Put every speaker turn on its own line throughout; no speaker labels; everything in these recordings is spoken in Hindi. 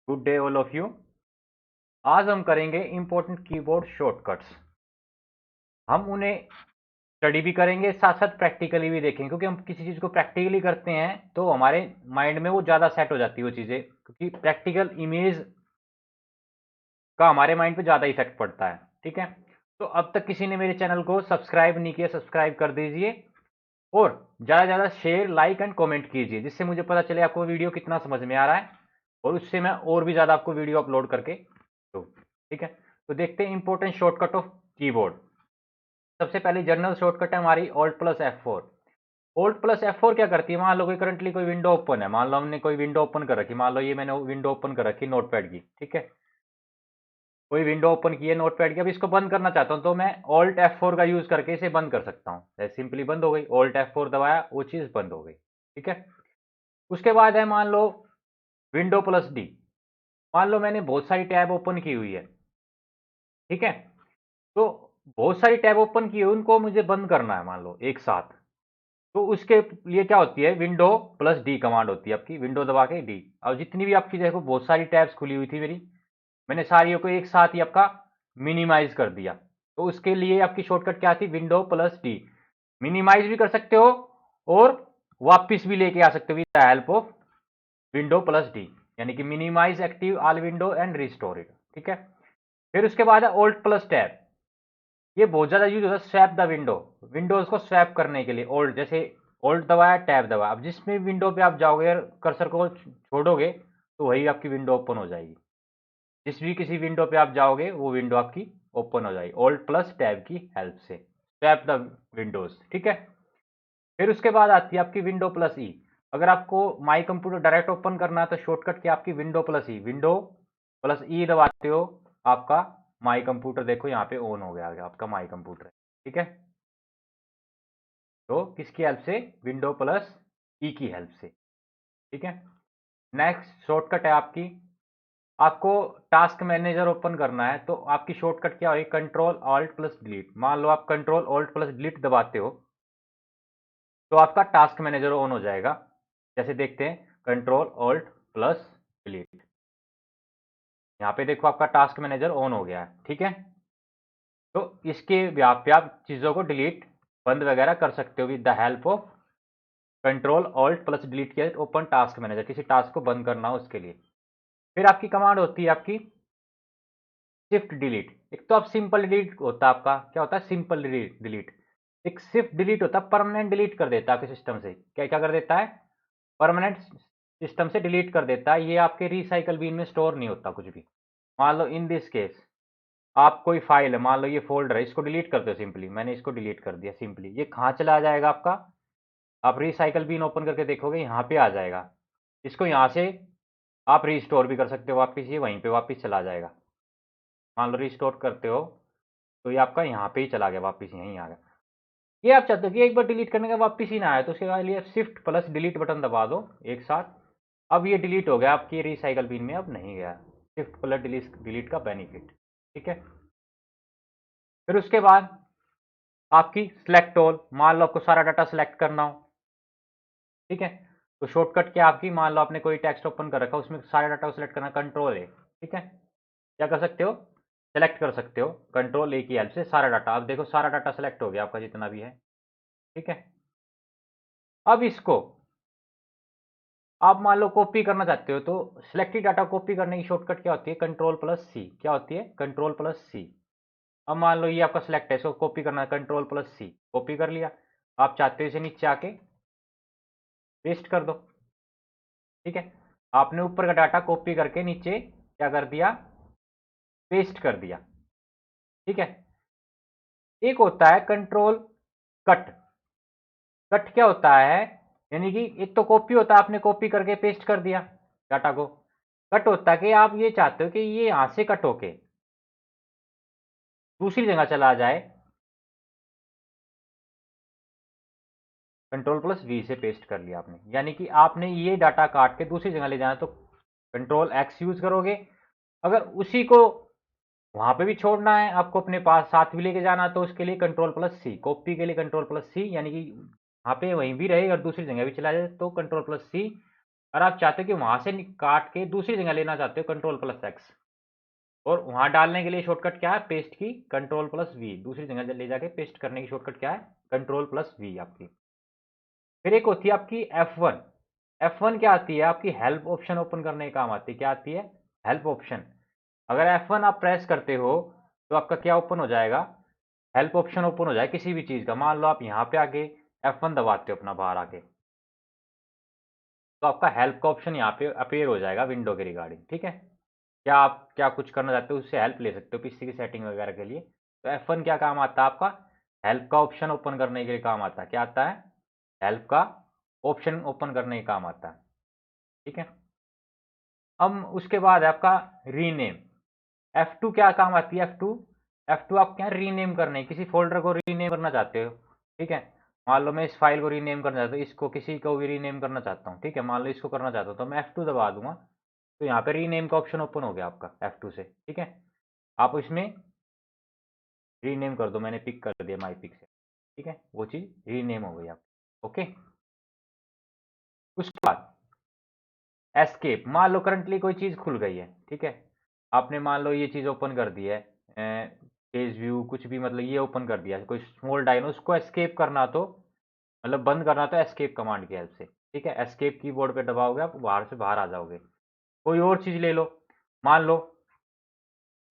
Good day all of you. आज हम करेंगे इंपॉर्टेंट कीबोर्ड शॉर्टकट्स। हम उन्हें स्टडी भी करेंगे, साथ साथ प्रैक्टिकली भी देखेंगे, क्योंकि हम किसी चीज़ को प्रैक्टिकली करते हैं तो हमारे माइंड में वो ज़्यादा सेट हो जाती है वो चीज़ें, क्योंकि प्रैक्टिकल इमेज का हमारे माइंड पे ज़्यादा इफेक्ट पड़ता है। ठीक है, तो अब तक किसी ने मेरे चैनल को सब्सक्राइब नहीं किया, सब्सक्राइब कर दीजिए और ज़्यादा से ज़्यादा शेयर, लाइक एंड कमेंट कीजिए, जिससे मुझे पता चले आपको वीडियो कितना समझ में आ रहा है और उससे मैं और भी ज़्यादा आपको वीडियो अपलोड करके दूँ। ठीक है, तो देखते हैं इंपॉर्टेंट शॉर्टकट ऑफ कीबोर्ड। सबसे पहले जनरल शॉर्टकट है हमारी alt plus F4। Alt plus F4 क्या करती है, मान लो कोई करंटली कोई विंडो ओपन है, मान लो हमने कोई विंडो ओपन कर रखी, मान लो ये मैंने विंडो ओपन कर रखी नोटपैड की। ठीक है, कोई विंडो ओपन की है नोटपैड की, अब इसको बंद करना चाहता हूँ तो मैं ऑल्ट F4 का यूज करके इसे बंद कर सकता हूँ। सिंपली बंद हो गई, ऑल्ट F4 दबाया, वो चीज बंद हो गई। ठीक है, उसके बाद है मान लो विंडो प्लस डी। मान लो मैंने बहुत सारी टैब ओपन की हुई है। ठीक है, तो बहुत सारी टैब ओपन की हुई, उनको मुझे बंद करना है मान लो एक साथ। तो उसके लिए क्या होती है, विंडो प्लस डी कमांड होती है आपकी, विंडो दबा के डी। और जितनी भी आपकी देखो बहुत सारी टैब्स खुली हुई थी मेरी, मैंने सारियों को एक साथ ही आपका मिनिमाइज कर दिया। तो उसके लिए आपकी शॉर्टकट क्या थी, विंडो प्लस डी। मिनिमाइज भी कर सकते हो और वापिस भी लेके आ सकते हो with the help of window plus D, यानी कि minimise active all window and restore it. ठीक है, फिर उसके बाद है ऑल्ट प्लस टैब। ये बहुत ज्यादा यूज होता है, स्वैप द विंडो, विंडोज को स्वैप करने के लिए। ऑल्ट जैसे ऑल्ट दबाया, टैब दबाया, अब जिसमें विंडो पे आप जाओगे और कर्सर को छोड़ोगे तो वही आपकी विंडो ओपन हो जाएगी। जिस भी किसी विंडो पे आप जाओगे वो विंडो आपकी ओपन हो जाएगी ऑल्ट प्लस टैब की हेल्प से, स्वैप द विंडोज। ठीक है, फिर उसके बाद आती है आपकी विंडो प्लस ई। अगर आपको माई कंप्यूटर डायरेक्ट ओपन करना है तो शॉर्टकट क्या आपकी विंडो प्लस ई, विंडो प्लस ई दबाते हो, आपका माई कंप्यूटर देखो यहाँ पे ऑन हो गया आपका माई कंप्यूटर। ठीक है, तो किसकी हेल्प से, विंडो प्लस ई की हेल्प से। ठीक है, नेक्स्ट शॉर्टकट है आपकी, आपको टास्क मैनेजर ओपन करना है तो आपकी शॉर्टकट क्या होगी, कंट्रोल ऑल्ट प्लस डिलीट। मान लो आप कंट्रोल ऑल्ट प्लस डिलीट दबाते हो तो आपका टास्क मैनेजर ऑन हो जाएगा। जैसे देखते हैं, कंट्रोल ऑल्ट प्लस डिलीट, यहाँ पे देखो आपका टास्क मैनेजर ऑन हो गया है। ठीक है, तो इसके व्याप पे आप चीजों को डिलीट, बंद वगैरह कर सकते हो with the help of control alt plus delete किया, ओपन टास्क मैनेजर, किसी टास्क को बंद करना हो उसके लिए। फिर आपकी कमांड होती है आपकी शिफ्ट डिलीट। एक तो आप सिंपल डिलीट होता है आपका, क्या होता है सिंपल डिलीट। एक शिफ्ट डिलीट होता है, परमानेंट डिलीट कर देता है आपके सिस्टम से। क्या क्या कर देता है, परमानेंट सिस्टम से डिलीट कर देता है। ये आपके रिसाइकल बिन में स्टोर नहीं होता कुछ भी। मान लो इन दिस केस आप कोई फाइल है, मान लो ये फोल्डर है, इसको डिलीट कर दो सिंपली, मैंने इसको डिलीट कर दिया सिंपली, ये कहाँ चला जाएगा आपका, आप रिसाइकल बिन ओपन करके देखोगे यहाँ पे आ जाएगा। इसको यहाँ से आप रिस्टोर भी कर सकते हो वापिस, ये वहीं पे वापिस चला जाएगा। मान लो रिस्टोर करते हो तो ये आपका यहाँ पे ही चला गया, वापिस यहीं आ गया। ये आप चाहते हो कि एक बार डिलीट करने का वापिस ही ना आए, तो उसके लिए शिफ्ट प्लस डिलीट बटन दबा दो एक साथ। अब ये डिलीट हो गया आपकी रिसाइकल बिन में, अब नहीं गया। शिफ्ट प्लस डिलीट का बेनिफिट। ठीक है, फिर उसके बाद आपकी सिलेक्ट ऑल, मान लो आपको सारा डाटा सिलेक्ट करना हो। ठीक है, तो शॉर्टकट क्या आपकी, मान लो आपने कोई टेक्स्ट ओपन कर रखा, उसमें सारे डाटा को सिलेक्ट करना, कंट्रोल ए। ठीक है, क्या कर सकते हो, सेलेक्ट कर सकते हो कंट्रोल ए की हेल्प से सारा डाटा। अब देखो सारा डाटा सेलेक्ट हो गया आपका जितना भी है। ठीक है, अब इसको आप मान लो कॉपी करना चाहते हो तो सिलेक्टेड डाटा कॉपी करने की शॉर्टकट क्या होती है, कंट्रोल प्लस सी। क्या होती है, कंट्रोल प्लस सी। अब मान लो ये आपका सिलेक्ट है, इसको कॉपी करना है, कंट्रोल प्लस सी, कॉपी कर लिया। आप चाहते हो इसे नीचे आके पेस्ट कर दो। ठीक है, आपने ऊपर का डाटा कॉपी करके नीचे क्या कर दिया, पेस्ट कर दिया। ठीक है, एक होता है कंट्रोल कट। कट क्या होता है, यानी कि एक तो कॉपी होता है, आपने कॉपी करके पेस्ट कर दिया डाटा को। कट होता है कि आप ये चाहते हो कि ये यहां से कट होके दूसरी जगह चला जाए, कंट्रोल प्लस वी से पेस्ट कर लिया आपने, यानी कि आपने ये डाटा काट के दूसरी जगह ले जाना तो कंट्रोल एक्स यूज करोगे। अगर उसी को वहां पे भी छोड़ना है, आपको अपने पास साथ भी लेके जाना, तो उसके लिए कंट्रोल प्लस सी, कॉपी के लिए कंट्रोल प्लस सी, यानी कि वहां पे वहीं भी रहे और दूसरी जगह भी चला जाए तो कंट्रोल प्लस सी। और आप चाहते हो कि वहां से काट के दूसरी जगह लेना चाहते हो कंट्रोल प्लस एक्स, और वहां डालने के लिए शॉर्टकट क्या है, पेस्ट की कंट्रोल प्लस वी, दूसरी जगह ले जाके पेस्ट करने की शॉर्टकट क्या है, कंट्रोल प्लस वी आपकी। फिर एक होती है आपकी F1। F1 क्या आती है, आपकी हेल्प ऑप्शन ओपन करने के काम आती है। क्या आती है, हेल्प ऑप्शन। अगर F1 आप प्रेस करते हो तो आपका क्या ओपन हो जाएगा, हेल्प ऑप्शन ओपन हो जाए किसी भी चीज का। मान लो आप यहाँ पे आके F1 दबाते हो अपना बाहर आके, तो आपका हेल्प का ऑप्शन यहाँ पे अपीयर हो जाएगा विंडो के रिगार्डिंग। ठीक है, क्या आप क्या कुछ करना चाहते हो उससे हेल्प ले सकते हो पीसी की सेटिंग वगैरह के लिए। तो F1 क्या काम आता है आपका, हेल्प का ऑप्शन ओपन करने के लिए काम आता है। क्या आता है, हेल्प का ऑप्शन ओपन करने के काम आता है। ठीक है, अब उसके बाद है आपका रीनेम। F2 क्या काम आती है, F2 आप क्या रीनेम करने, किसी फोल्डर को रीनेम करना चाहते हो। ठीक है, मान लो मैं इस फाइल को रीनेम करना चाहता हूँ, इसको किसी को भी रीनेम करना चाहता हूँ। ठीक है, मान लो इसको करना चाहता हूँ तो मैं F2 दबा दूंगा, तो यहाँ पे रीनेम का ऑप्शन ओपन हो गया आपका F2 से। ठीक है, आप इसमें रीनेम कर दो, मैंने पिक कर दिया माई पिक से। ठीक है, वो चीज रीनेम हो गई आप। ओके, उसके बाद एस्केप। मान लो करंटली कोई चीज खुल गई है। ठीक है, आपने मान लो ये चीज ओपन कर दी है, पेज व्यू कुछ भी, मतलब ये ओपन कर दिया कोई स्मॉल डायनो, उसको एस्केप करना तो मतलब बंद करना तो एस्केप कमांड की हेल्प से। ठीक है, एस्केप कीबोर्ड पे दबाओगे आप बाहर से बाहर आ जाओगे। कोई और चीज ले लो, मान लो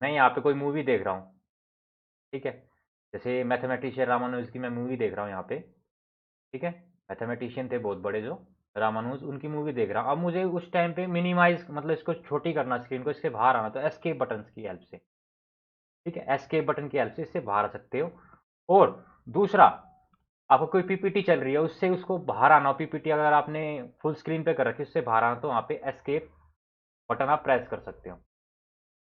मैं यहाँ पे कोई मूवी देख रहा हूँ। ठीक है, जैसे मैथमेटिशियन रामानुज की मैं मूवी देख रहा हूँ यहाँ पे। ठीक है, मैथमेटिशियन थे बहुत बड़े जो रामानुज, उनकी मूवी देख रहा हूँ। अब मुझे उस टाइम पे मिनिमाइज मतलब इसको छोटी करना स्क्रीन को, इससे बाहर आना, तो एस्केप बटन की हेल्प से। ठीक है, एस्केप बटन की हेल्प से इससे बाहर आ सकते हो। और दूसरा, आपको कोई पीपीटी चल रही है उससे उसको बाहर आना हो, पीपीटी अगर आपने फुल स्क्रीन पे कर रखी है उससे बाहर आना, तो वहाँ पे एस्केप बटन आप प्रेस कर सकते हो।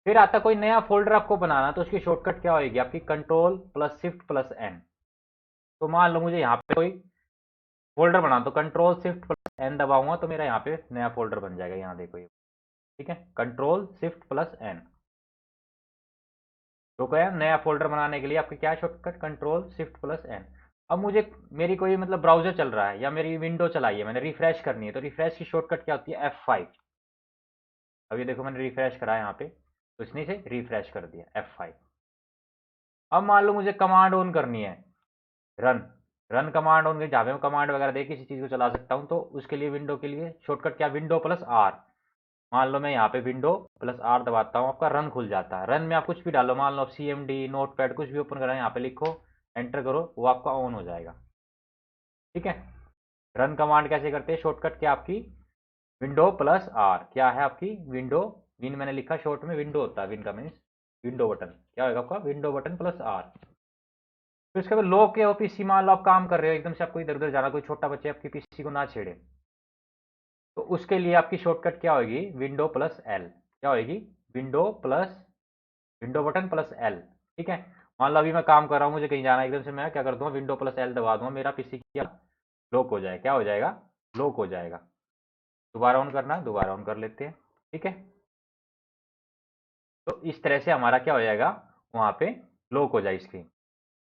फिर आता कोई नया फोल्डर आपको बनाना, तो उसकी शॉर्टकट क्या होगी आपकी, control plus shift plus N. तो मान लो मुझे यहाँ पे कोई फोल्डर बनाना, तो कंट्रोल शिफ्ट प्लस एन दबाऊंगा तो मेरा यहाँ पे नया फोल्डर बन जाएगा। यहाँ देखो ये। ठीक है, कंट्रोल शिफ्ट प्लस एन। तो क्या है, नया फोल्डर बनाने के लिए आपकी क्या shortcut, control shift plus N. अब मुझे मेरी कोई मतलब ब्राउजर चल रहा है या मेरी विंडो चलाई है, मैंने रिफ्रेश करनी है, तो रिफ्रेश की शॉर्टकट क्या होती है, F5। अब ये देखो मैंने रिफ्रेश करा है यहाँ पे, तो इसने से रिफ्रेश कर दिया F5। अब मान लो मुझे कमांड ऑन करनी है, रन। रन कमांड ऑन, जहाँ पे मैं कमांड वगैरह दे किसी चीज़ को चला सकता हूँ, तो उसके लिए विंडो के लिए शॉर्टकट क्या, विंडो प्लस आर। मान लो मैं यहाँ पे विंडो प्लस आर दबाता हूँ, आपका रन खुल जाता है। रन में आप कुछ भी डालो, मान लो आप CMD नोट पैड कुछ भी ओपन करें, यहाँ पे लिखो, एंटर करो, वो आपका ऑन हो जाएगा। ठीक है, रन कमांड कैसे करते हैं, शॉर्टकट क्या आपकी, विंडो प्लस आर। क्या है आपकी, विंडो, विन मैंने लिखा शॉर्ट में, विंडो होता है, विन का मीन्स विंडो बटन। क्या होगा आपका, विंडो बटन प्लस आर। फिर उसके बाद लॉक के हो पीसी, मान लो आप काम कर रहे हो एकदम से, आपको इधर उधर जाना, कोई छोटा बच्चे आपकी पीसी को ना छेड़े, तो उसके लिए आपकी शॉर्टकट क्या होगी, विंडो प्लस एल। क्या होगी, window plus, window button plus L. ठीक है, मान लो अभी मैं काम कर रहा हूँ, मुझे कहीं जाना है, एकदम से मैं क्या कर दूंगा, विंडो प्लस एल दबा दूंगा, मेरा पीसी क्या लॉक हो जाएगा। क्या हो जाएगा, लॉक हो जाएगा। दोबारा ऑन करना है, दोबारा ऑन कर लेते हैं। ठीक है, तो इस तरह से हमारा क्या हो जाएगा, वहां पे लॉक हो जाए स्क्रीन।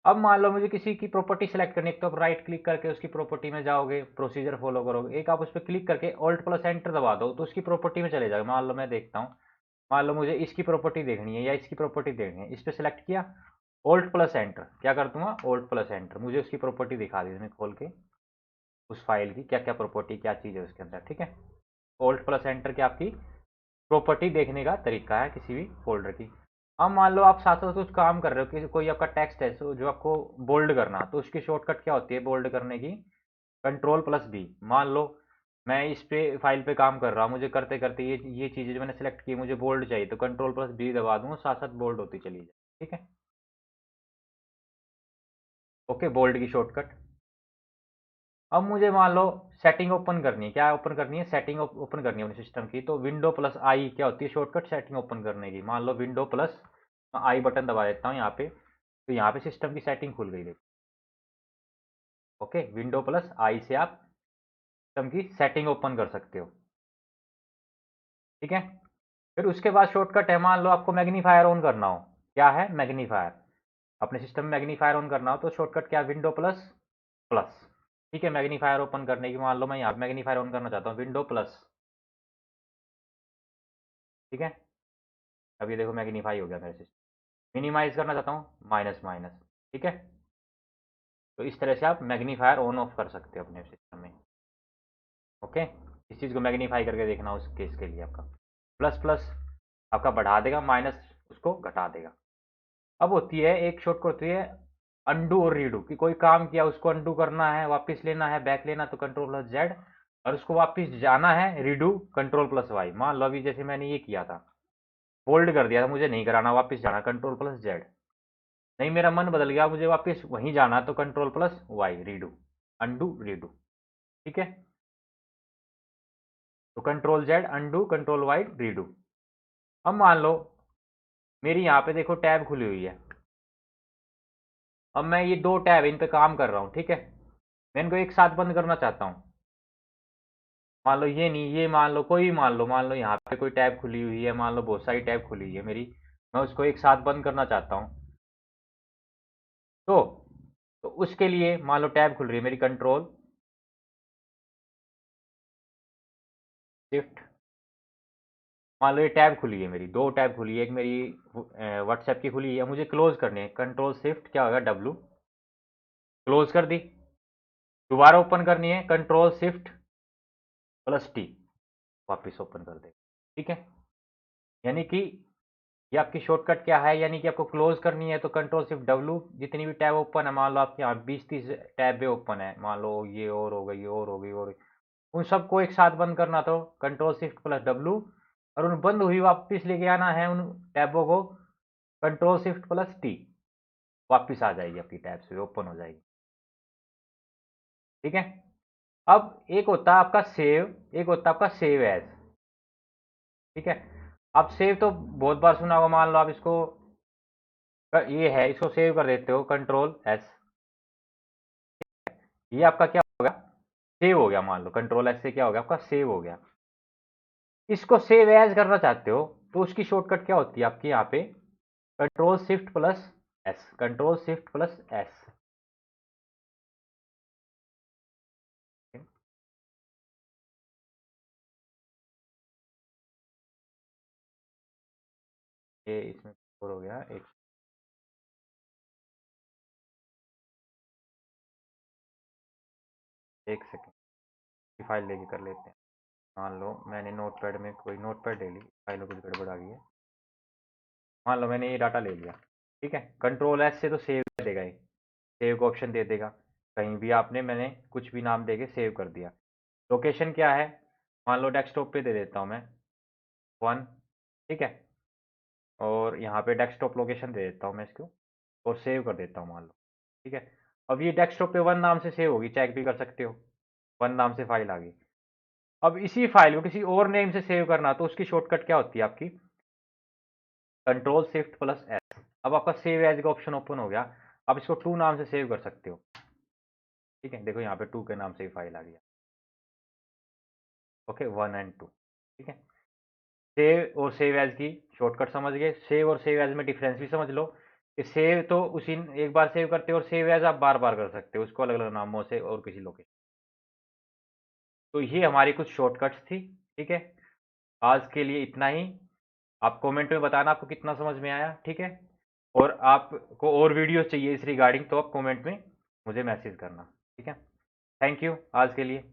अब मान लो मुझे किसी की प्रॉपर्टी सेलेक्ट करनी है, तो आप राइट क्लिक करके उसकी प्रॉपर्टी में जाओगे, प्रोसीजर फॉलो करोगे। एक आप उस पर क्लिक करके ऑल्ट प्लस एंटर दबा दो, तो उसकी प्रॉपर्टी में चले जाओगे। मान लो मैं देखता हूँ, मान लो मुझे इसकी प्रॉपर्टी देखनी है या इसकी प्रॉपर्टी देखनी है, इस पर सेलेक्ट किया, ऑल्ट प्लस एंटर। क्या कर दूंगा, ऑल्ट प्लस एंटर, मुझे उसकी प्रॉपर्टी दिखा दी इसमें खोल के, उस फाइल की क्या क्या प्रॉपर्टी क्या चीज़ है उसके अंदर। ठीक है, ऑल्ट प्लस एंटर की आपकी प्रॉपर्टी देखने का तरीका है किसी भी फोल्डर की। अब मान लो आप साथ साथ कुछ काम कर रहे हो कि कोई आपका टेक्स्ट है जो आपको बोल्ड करना, तो उसकी शॉर्टकट क्या होती है बोल्ड करने की, कंट्रोल प्लस बी। मान लो मैं इस पे फाइल पे काम कर रहा हूँ, मुझे करते करते ये चीज़ें जो मैंने सेलेक्ट की मुझे बोल्ड चाहिए, तो कंट्रोल प्लस बी दबा दूंगा, साथ साथ बोल्ड होती चली जाए। ठीक है, ओके, बोल्ड की शॉर्टकट। अब मुझे मान लो सेटिंग ओपन करनी है, क्या ओपन करनी है, सेटिंग ओपन करनी है अपने सिस्टम की, तो विंडो प्लस आई क्या होती है, शॉर्टकट सेटिंग ओपन करने की। मान लो विंडो प्लस आई बटन दबा देता हूँ यहाँ पे, तो यहाँ पे सिस्टम की सेटिंग खुल गई। देखो, ओके, विंडो प्लस आई से आप सिस्टम की सेटिंग ओपन कर सकते हो। ठीक है, फिर उसके बाद शॉर्टकट है, मान लो आपको मैग्नीफायर ऑन करना हो, क्या है, मैग्नीफायर, अपने सिस्टम में मैग्नीफायर ऑन करना हो, तो शॉर्टकट क्या, विंडो प्लस प्लस। ठीक है, मैग्नीफायर ओपन करने की, मान लो मैं यहाँ मैग्नीफायर ऑन करना चाहता हूँ, विंडो प्लस ठीक है, अब ये देखो मैग्नीफाई हो गया मेरे से। मिनिमाइज करना चाहता हूँ, माइनस माइनस। ठीक है, तो इस तरह से आप मैग्नीफायर ऑन ऑफ कर सकते हो अपने सिस्टम में। ओके, इस चीज़ को मैग्नीफाई करके देखना उस केस के लिए। आपका प्लस प्लस आपका बढ़ा देगा, माइनस उसको घटा देगा। अब होती है एक शॉर्टकट होती है अंडू और रीडू, कि कोई काम किया उसको अंडू करना है, वापस लेना है, बैक लेना तो कंट्रोल प्लस जेड, और उसको वापस जाना है रीडू कंट्रोल प्लस वाई। मान लो अभी जैसे मैंने ये किया था, फोल्ड कर दिया था, मुझे नहीं कराना, वापस जाना कंट्रोल प्लस जेड। नहीं, मेरा मन बदल गया, मुझे वापस वहीं जाना तो control plus Y, redo, undo redo. ठीक है, तो control Z undo, control Y redo. अब मान लो मेरी यहाँ पे देखो टैब खुली हुई है, अब मैं ये दो टैब इन पे काम कर रहा हूँ। ठीक है, मैं इनको एक साथ बंद करना चाहता हूँ। मान लो ये नहीं, ये मान लो कोई, मान लो यहाँ पे कोई टैब खुली हुई है, मान लो बहुत सारी टैब खुली हुई है मेरी, मैं उसको एक साथ बंद करना चाहता हूँ। तो तो उसके लिए मान लो टैब खुल रही है मेरी, कंट्रोल शिफ्ट, मान लो ये टैब खुली है मेरी, दो टैब खुली है, एक मेरी व्हाट्सएप की खुली है, मुझे क्लोज करनी है, कंट्रोल शिफ्ट क्या होगा डब्लू, क्लोज कर दी। दोबारा ओपन करनी है, कंट्रोल शिफ्ट प्लस टी, वापस ओपन कर दे। ठीक है, यानी कि ये आपकी शॉर्टकट क्या है, यानी कि आपको क्लोज करनी है तो कंट्रोल शिफ्ट डब्लू, जितनी भी टैब ओपन है, मान लो आपके यहाँ 20-30 टैब ओपन है, मान लो ये और हो गई, ये और हो गई, और उन सबको एक साथ बंद करना तो कंट्रोल शिफ्ट प्लस डब्लू, और उन बंद हुई वापस लेके आना है उन टैबों को, कंट्रोल शिफ्ट प्लस टी, वापस आ जाएगी आपकी टैब से ओपन हो जाएगी। ठीक है, अब एक होता है आपका सेव, एक होता है आपका सेव एज। ठीक है, आप सेव तो बहुत बार सुना होगा, मान लो आप इसको ये है, इसको सेव कर देते हो कंट्रोल एस, ये आपका क्या होगा, सेव हो गया। मान लो कंट्रोल एस से क्या हो गया, आपका सेव हो गया। इसको सेव एज करना चाहते हो तो उसकी शॉर्टकट क्या होती है आपकी यहाँ पे, control shift plus S, control shift plus S. ये इसमें और हो गया एक सेकेंड, फाइल लेके कर लेते हैं। मान लो मैंने नोटपैड में कोई नोटपैड ले ली, फाइल में कुछ गड़बड़ आ गई है, मान लो मैंने ये डाटा ले लिया। ठीक है, कंट्रोल एस से तो सेव देगा ही, सेव का ऑप्शन दे देगा, कहीं भी आपने, मैंने कुछ भी नाम देके सेव कर दिया। लोकेशन क्या है, मान लो डेस्कटॉप पे दे देता हूँ मैं 1। ठीक है, और यहाँ पे डेस्कटॉप लोकेशन दे देता हूँ मैं इसको, और सेव कर देता हूँ मान लो। ठीक है, अब ये डेस्कटॉप पे 1 नाम से सेव होगी, चेक भी कर सकते हो, 1 नाम से फाइल आ गई। अब इसी फाइल को किसी और नेम से सेव करना तो उसकी शॉर्टकट क्या होती है आपकी, कंट्रोल शिफ्ट प्लस एस। अब आपका सेव एज का ऑप्शन ओपन हो गया, आप इसको 2 नाम से सेव कर सकते हो। ठीक है, देखो यहाँ पे 2 के नाम से ही फाइल आ गया। Okay, 1 and 2। ठीक है, सेव और सेव एज की शॉर्टकट समझ गए। सेव और सेव एज में डिफरेंस भी समझ लो, कि सेव तो उसी एक बार सेव करते हो, और सेव एज आप बार बार कर सकते हो उसको अलग अलग नामों से और किसी लोकेशन। तो ये हमारी कुछ शॉर्टकट्स थी। ठीक है, आज के लिए इतना ही। आप कमेंट में बताना आपको कितना समझ में आया। ठीक है, और आपको और वीडियो चाहिए इस रिगार्डिंग तो आप कमेंट में मुझे मैसेज करना। ठीक है, थैंक यू आज के लिए।